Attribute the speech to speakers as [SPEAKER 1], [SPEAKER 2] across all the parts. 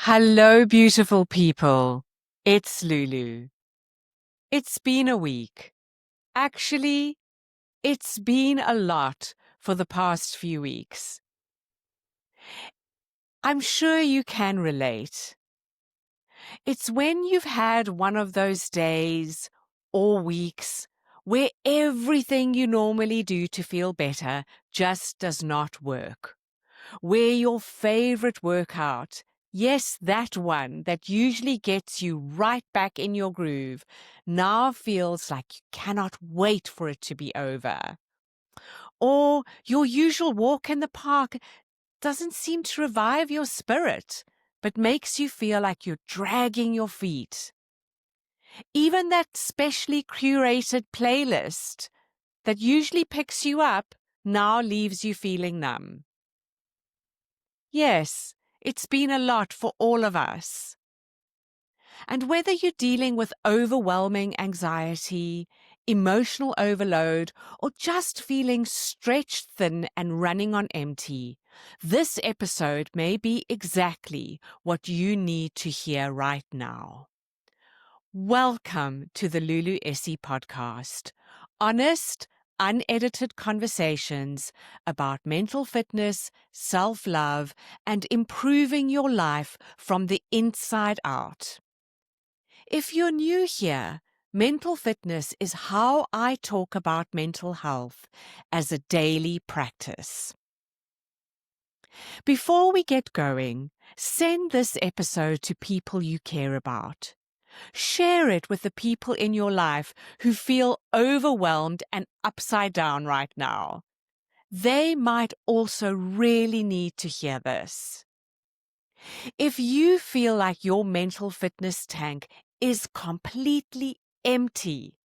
[SPEAKER 1] Hello, beautiful people. It's Lulu. It's been a week. Actually, it's been a lot for the past few weeks. I'm sure you can relate. It's when you've had one of those days or weeks where everything you normally do to feel better just does not work. Where your favorite workout, yes, that one that usually gets you right back in your groove, now feels like you cannot wait for it to be over. Or your usual walk in the park doesn't seem to revive your spirit, but makes you feel like you're dragging your feet. Even that specially curated playlist that usually picks you up now leaves you feeling numb. Yes, it's been a lot for all of us. And whether you're dealing with overwhelming anxiety, emotional overload, or just feeling stretched thin and running on empty, this episode may be exactly what you need to hear right now. Welcome to the Lulu Essey podcast. Honest, unedited conversations about mental fitness, self-love, and improving your life from the inside out. If you're new here, mental fitness is how I talk about mental health as a daily practice. Before we get going, send this episode to people you care about. Share it with the people in your life who feel overwhelmed and upside down right now. They might also really need to hear this. If you feel like your mental fitness tank is completely empty,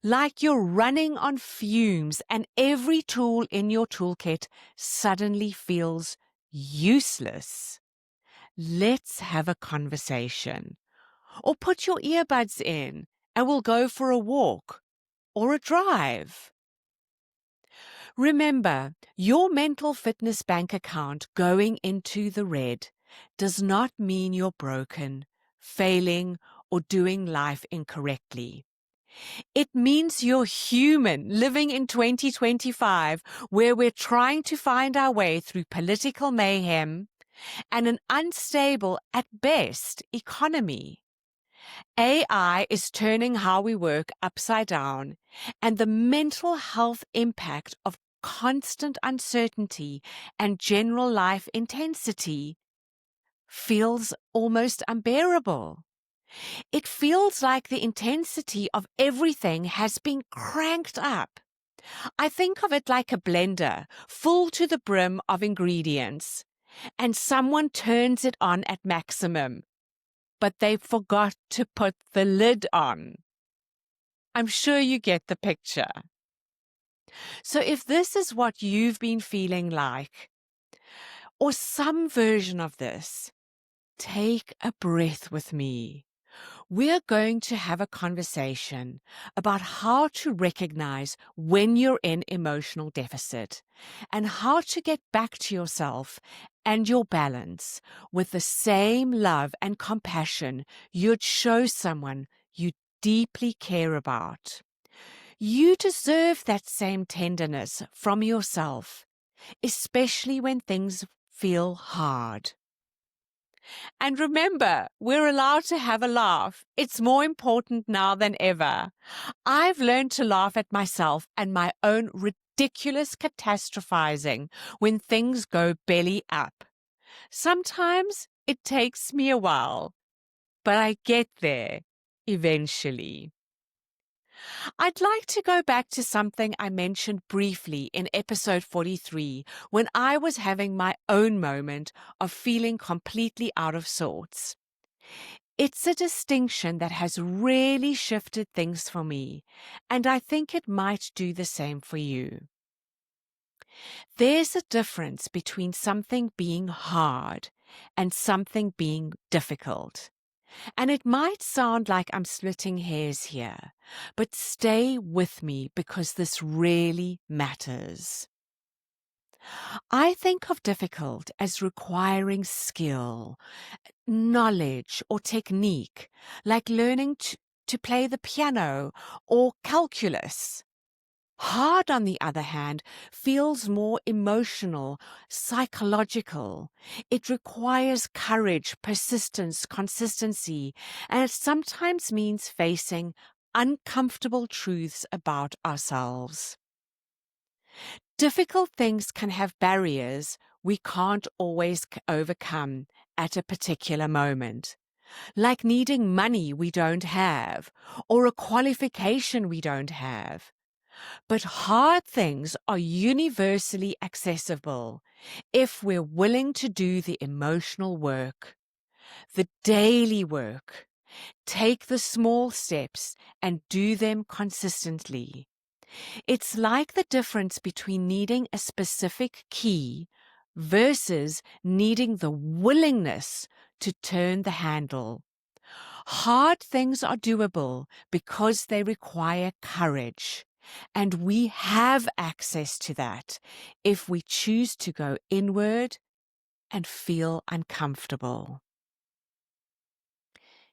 [SPEAKER 1] like you're running on fumes and every tool in your toolkit suddenly feels useless, let's have a conversation. Or put your earbuds in and we'll go for a walk or a drive. Remember, your mental fitness bank account going into the red does not mean you're broken, failing, or doing life incorrectly. It means you're human, living in 2025, where we're trying to find our way through political mayhem and an unstable, at best, economy. AI is turning how we work upside down, and the mental health impact of constant uncertainty and general life intensity feels almost unbearable. It feels like the intensity of everything has been cranked up. I think of it like a blender full to the brim of ingredients, and someone turns it on at maximum, but they forgot to put the lid on. I'm sure you get the picture. So if this is what you've been feeling like, or some version of this, take a breath with me. We're going to have a conversation about how to recognize when you're in emotional deficit and how to get back to yourself and your balance with the same love and compassion you'd show someone you deeply care about. You deserve that same tenderness from yourself, especially when things feel hard. And remember, we're allowed to have a laugh. It's more important now than ever. I've learned to laugh at myself and my own ridiculous catastrophizing when things go belly up. Sometimes it takes me a while, but I get there eventually. I'd like to go back to something I mentioned briefly in episode 43 when I was having my own moment of feeling completely out of sorts. It's a distinction that has really shifted things for me, and I think it might do the same for you. There's a difference between something being hard and something being difficult. And it might sound like I'm splitting hairs here, but stay with me because this really matters. I think of difficult as requiring skill, knowledge or technique, like learning to play the piano or calculus. Hard, on the other hand, feels more emotional, psychological. It requires courage, persistence, consistency, and it sometimes means facing uncomfortable truths about ourselves. Difficult things can have barriers we can't always overcome at a particular moment, like needing money we don't have or a qualification we don't have. But hard things are universally accessible if we're willing to do the emotional work, the daily work. Take the small steps and do them consistently. It's like the difference between needing a specific key versus needing the willingness to turn the handle. Hard things are doable because they require courage, and we have access to that if we choose to go inward and feel uncomfortable.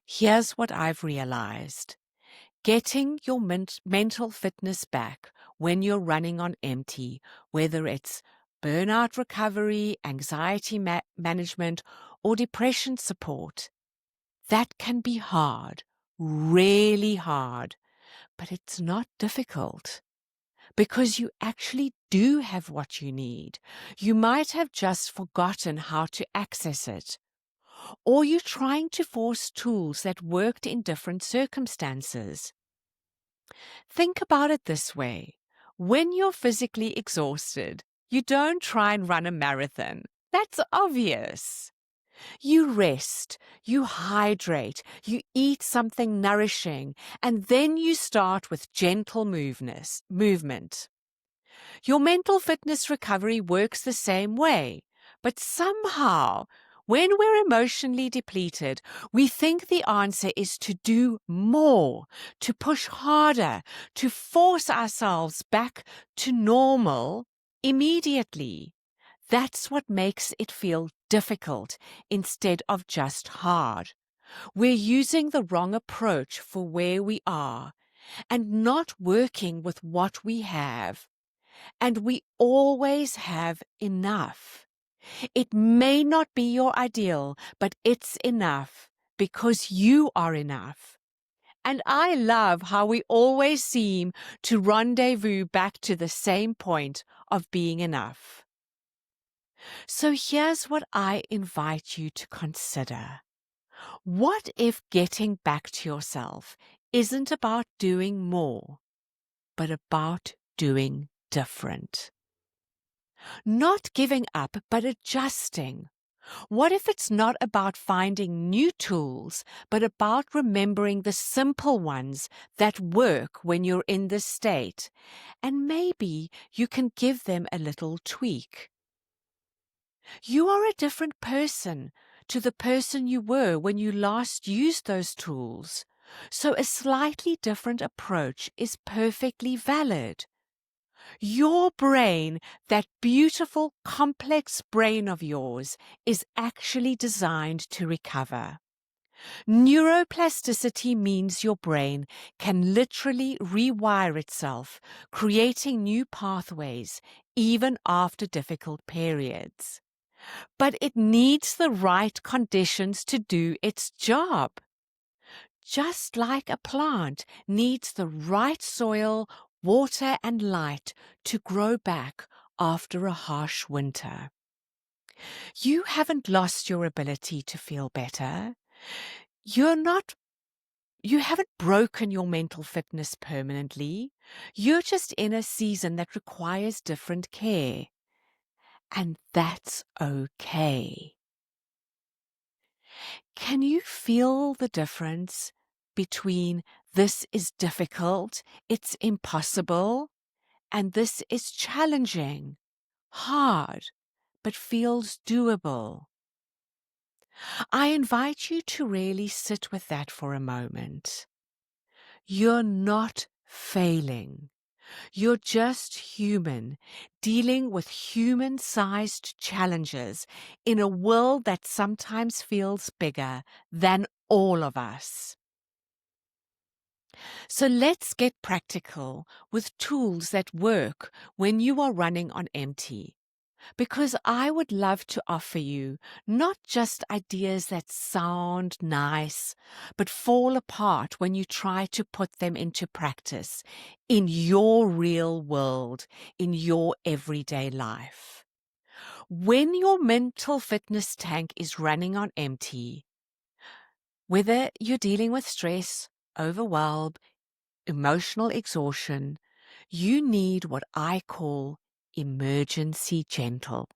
[SPEAKER 1] Here's what I've realized. Getting your mental fitness back when you're running on empty, whether it's burnout recovery, anxiety management, or depression support, that can be hard, really hard, but it's not difficult because you actually do have what you need. You might have just forgotten how to access it, or you're trying to force tools that worked in different circumstances. Think about it this way. When you're physically exhausted, you don't try and run a marathon. That's obvious. You rest, you hydrate, you eat something nourishing, and then you start with gentle movement. Your mental fitness recovery works the same way, but somehow, when we're emotionally depleted, we think the answer is to do more, to push harder, to force ourselves back to normal immediately. That's what makes it feel difficult instead of just hard. We're using the wrong approach for where we are and not working with what we have. And we always have enough. It may not be your ideal, but it's enough because you are enough. And I love how we always seem to rendezvous back to the same point of being enough. So here's what I invite you to consider. What if getting back to yourself isn't about doing more, but about doing different? Not giving up, but adjusting. What if it's not about finding new tools, but about remembering the simple ones that work when you're in this state? And maybe you can give them a little tweak. You are a different person to the person you were when you last used those tools. So a slightly different approach is perfectly valid. Your brain, that beautiful, complex brain of yours, is actually designed to recover. Neuroplasticity means your brain can literally rewire itself, creating new pathways, even after difficult periods. But it needs the right conditions to do its job. Just like a plant needs the right soil, water, and light to grow back after a harsh winter. You haven't lost your ability to feel better. You haven't broken your mental fitness permanently. You're just in a season that requires different care. And that's okay. Can you feel the difference between this is difficult, it's impossible, and this is challenging, hard, but feels doable? I invite you to really sit with that for a moment. You're not failing. You're just human, dealing with human-sized challenges in a world that sometimes feels bigger than all of us. So let's get practical with tools that work when you are running on empty. Because I would love to offer you not just ideas that sound nice, but fall apart when you try to put them into practice in your real world, in your everyday life. When your mental fitness tank is running on empty, whether you're dealing with stress, overwhelm, emotional exhaustion, you need what I call emergency gentle.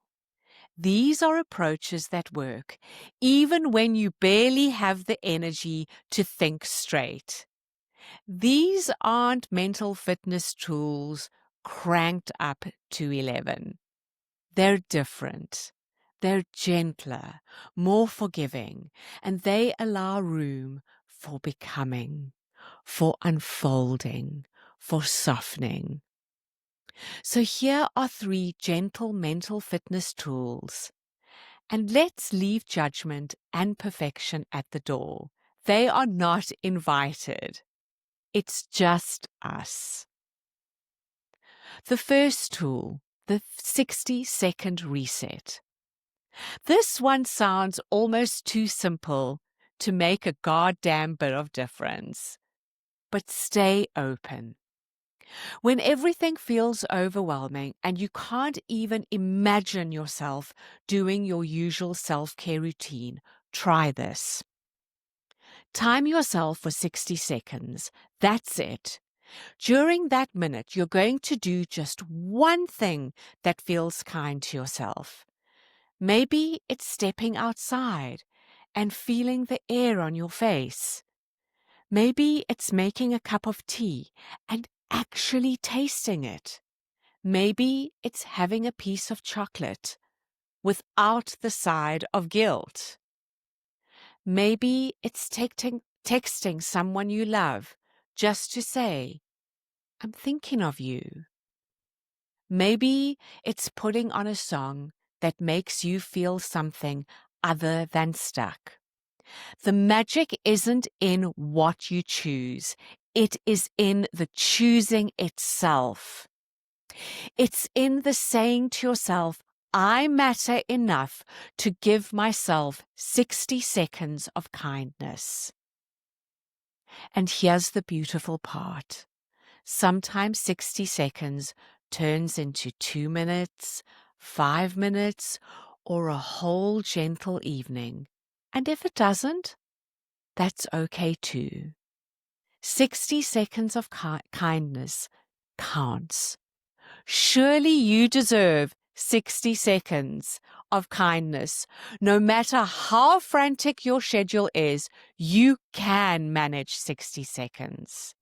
[SPEAKER 1] These are approaches that work, even when you barely have the energy to think straight. These aren't mental fitness tools cranked up to 11. They're different. They're gentler, more forgiving, and they allow room for becoming, for unfolding, for softening. So here are 3 gentle mental fitness tools. And let's leave judgment and perfection at the door. They are not invited. It's just us. The first tool, the 60-second reset. This one sounds almost too simple to make a goddamn bit of difference. But stay open. When everything feels overwhelming and you can't even imagine yourself doing your usual self-care routine, try this. Time yourself for 60 seconds. That's it. During that minute, you're going to do just one thing that feels kind to yourself. Maybe it's stepping outside and feeling the air on your face. Maybe it's making a cup of tea and actually tasting it. Maybe it's having a piece of chocolate without the side of guilt. Maybe it's texting someone you love just to say, I'm thinking of you. Maybe it's putting on a song that makes you feel something other than stuck. The magic isn't in what you choose. It is in the choosing itself. It's in the saying to yourself, I matter enough to give myself 60 seconds of kindness. And here's the beautiful part. Sometimes 60 seconds turns into 2 minutes, 5 minutes, or a whole gentle evening. And if it doesn't, that's okay too. 60 seconds of kindness counts. Surely you deserve 60 seconds of kindness. No matter how frantic your schedule is, you can manage 60 seconds.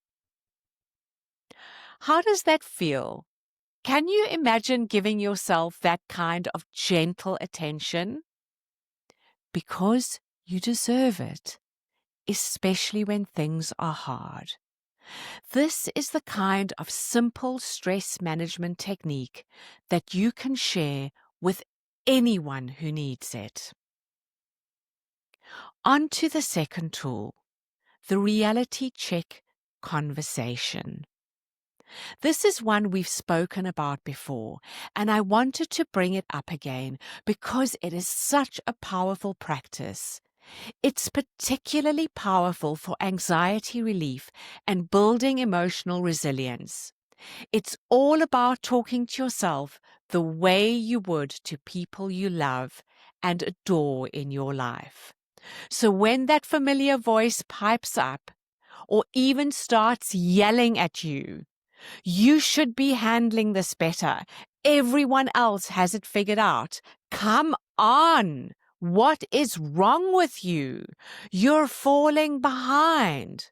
[SPEAKER 1] How does that feel? Can you imagine giving yourself that kind of gentle attention? Because you deserve it, especially when things are hard. This is the kind of simple stress management technique that you can share with anyone who needs it. On to the second tool, the reality check conversation. This is one we've spoken about before, and I wanted to bring it up again because it is such a powerful practice. It's particularly powerful for anxiety relief and building emotional resilience. It's all about talking to yourself the way you would to people you love and adore in your life. So when that familiar voice pipes up or even starts yelling at you, you should be handling this better. Everyone else has it figured out. Come on. What is wrong with you? You're falling behind.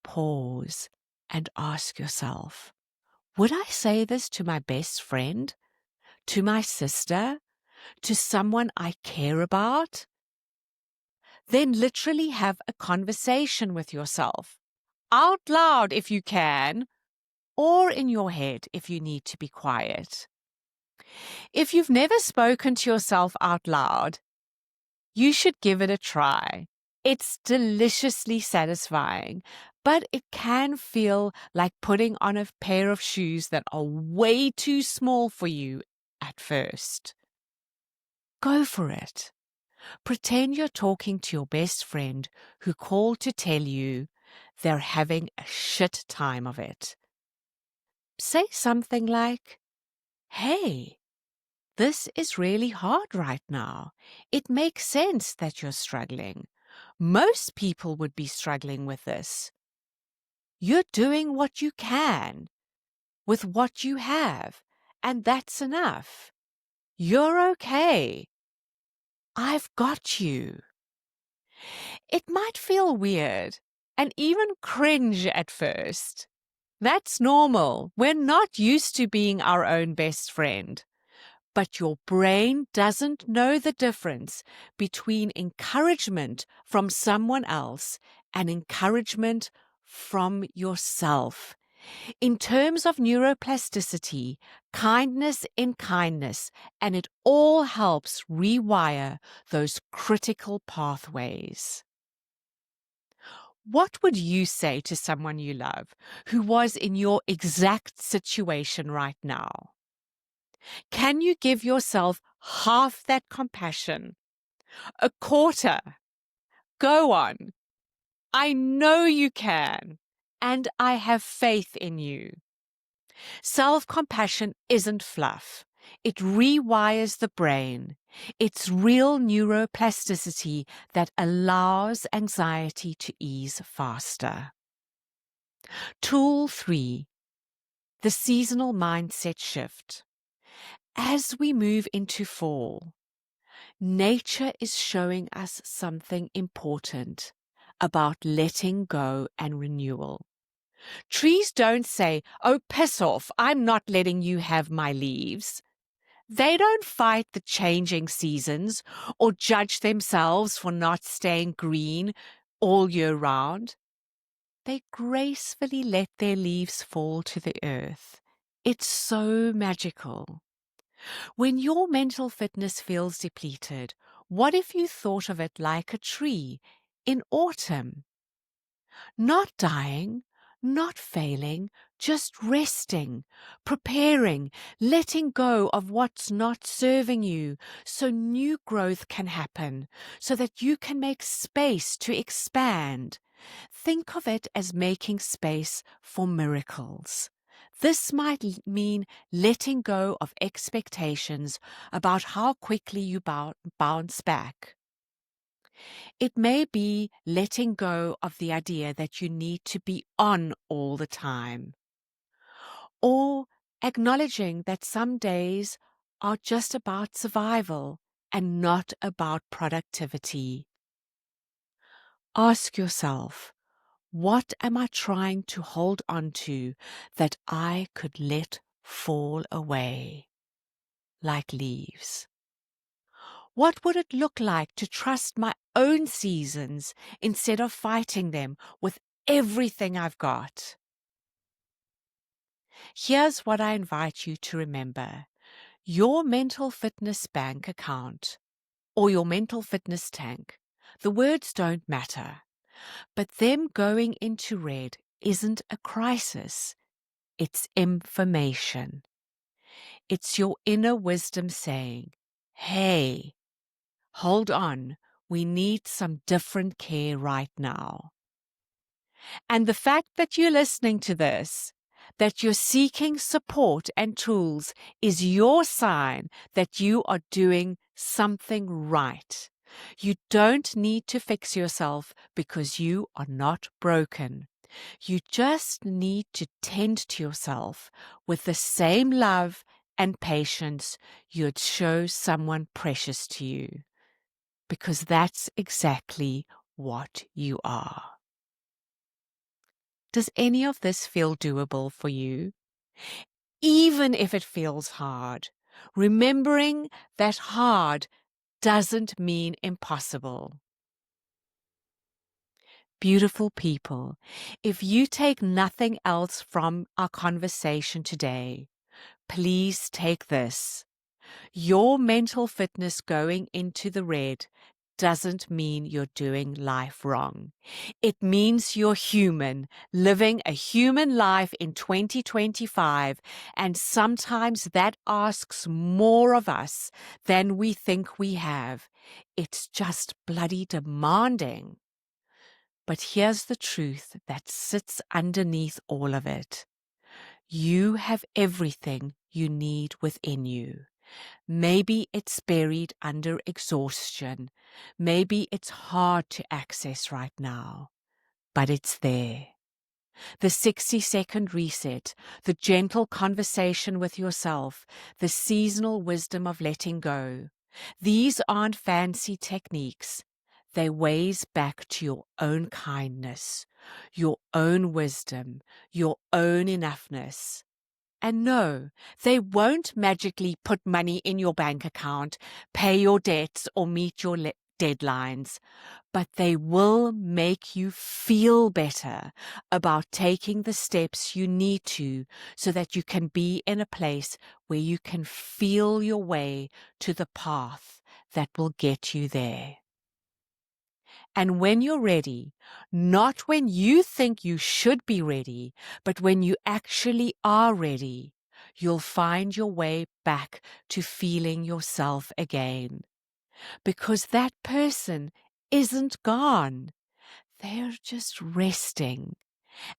[SPEAKER 1] Pause and ask yourself, would I say this to my best friend? To my sister? To someone I care about? Then literally have a conversation with yourself. Out loud if you can. or in your head if you need to be quiet. If you've never spoken to yourself out loud, you should give it a try. It's deliciously satisfying, but it can feel like putting on a pair of shoes that are way too small for you at first. Go for it. Pretend you're talking to your best friend who called to tell you they're having a shit time of it. Say something like, "Hey, this is really hard right now. It makes sense that you're struggling. Most people would be struggling with this. You're doing what you can with what you have, and that's enough. You're okay. I've got you." It might feel weird and even cringe at first. That's normal. We're not used to being our own best friend. But your brain doesn't know the difference between encouragement from someone else and encouragement from yourself. In terms of neuroplasticity, kindness in kindness, and it all helps rewire those critical pathways. What would you say to someone you love who was in your exact situation right now? Can you give yourself half that compassion? A quarter? Go on. I know you can, and I have faith in you. Self-compassion isn't fluff. It rewires the brain. It's real neuroplasticity that allows anxiety to ease faster. Tool 3. The seasonal mindset shift. As we move into fall, nature is showing us something important about letting go and renewal. Trees don't say, "Oh, piss off, I'm not letting you have my leaves." They don't fight the changing seasons or judge themselves for not staying green all year round. They gracefully let their leaves fall to the earth. It's so magical. When your mental fitness feels depleted, what if you thought of it like a tree in autumn? Not dying, not failing, just resting, preparing, letting go of what's not serving you so new growth can happen, so that you can make space to expand. Think of it as making space for miracles. This might mean letting go of expectations about how quickly you bounce back. It may be letting go of the idea that you need to be on all the time, or acknowledging that some days are just about survival and not about productivity. Ask yourself, what am I trying to hold on to that I could let fall away like leaves? What would it look like to trust my own seasons instead of fighting them with everything I've got? Here's what I invite you to remember. Your mental fitness bank account or your mental fitness tank, the words don't matter, but them going into red isn't a crisis. It's information. It's your inner wisdom saying, "Hey, hold on, we need some different care right now." And the fact that you're listening to this, that you're seeking support and tools, is your sign that you are doing something right. You don't need to fix yourself because you are not broken. You just need to tend to yourself with the same love and patience you'd show someone precious to you, because that's exactly what you are. Does any of this feel doable for you? Even if it feels hard, remembering that hard doesn't mean impossible. Beautiful people, if you take nothing else from our conversation today, please take this. Your mental fitness going into the red doesn't mean you're doing life wrong. It means you're human, living a human life in 2025, and sometimes that asks more of us than we think we have. It's just bloody demanding. But here's the truth that sits underneath all of it. You have everything you need within you. Maybe it's buried under exhaustion. Maybe it's hard to access right now, but it's there. The 60-second reset, the gentle conversation with yourself, the seasonal wisdom of letting go. These aren't fancy techniques. They ways back to your own kindness, your own wisdom, your own enoughness. And no, they won't magically put money in your bank account, pay your debts, or meet your deadlines, but they will make you feel better about taking the steps you need to so that you can be in a place where you can feel your way to the path that will get you there. And when you're ready, not when you think you should be ready, but when you actually are ready, you'll find your way back to feeling yourself again. Because that person isn't gone. They're just resting.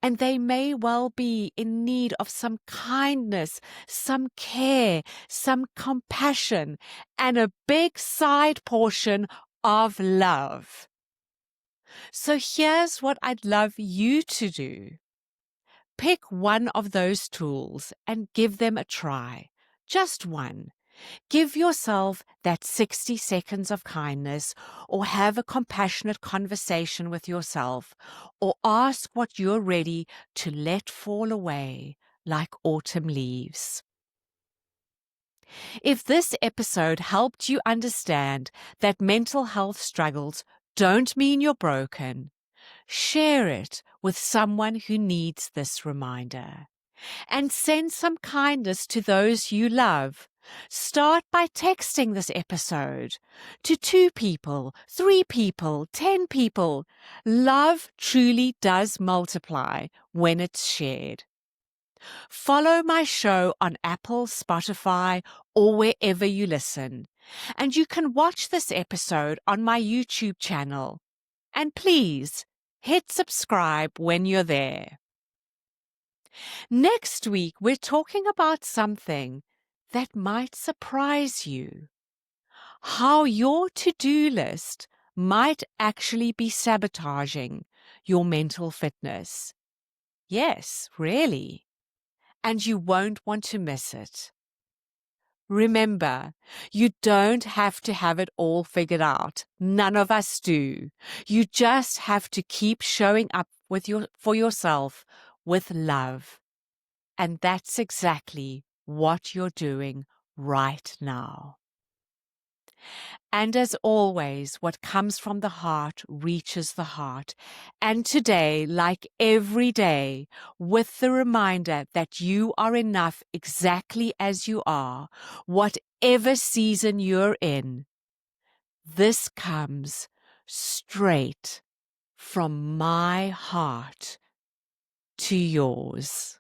[SPEAKER 1] And they may well be in need of some kindness, some care, some compassion, and a big side portion of love. So here's what I'd love you to do. Pick one of those tools and give them a try. Just one. Give yourself that 60 seconds of kindness, or have a compassionate conversation with yourself, or ask what you're ready to let fall away like autumn leaves. If this episode helped you understand that mental health struggles don't mean you're broken, share it with someone who needs this reminder. And send some kindness to those you love. Start by texting this episode to 2 people, 3 people, 10 people. Love truly does multiply when it's shared. Follow my show on Apple, Spotify, or wherever you listen. And you can watch this episode on my YouTube channel. And please, hit subscribe when you're there. Next week, we're talking about something that might surprise you. How your to-do list might actually be sabotaging your mental fitness. Yes, really. And you won't want to miss it. Remember, you don't have to have it all figured out. None of us do. You just have to keep showing up for yourself with love. And that's exactly what you're doing right now. And as always, what comes from the heart reaches the heart. And today, like every day, with the reminder that you are enough exactly as you are, whatever season you're in, this comes straight from my heart to yours.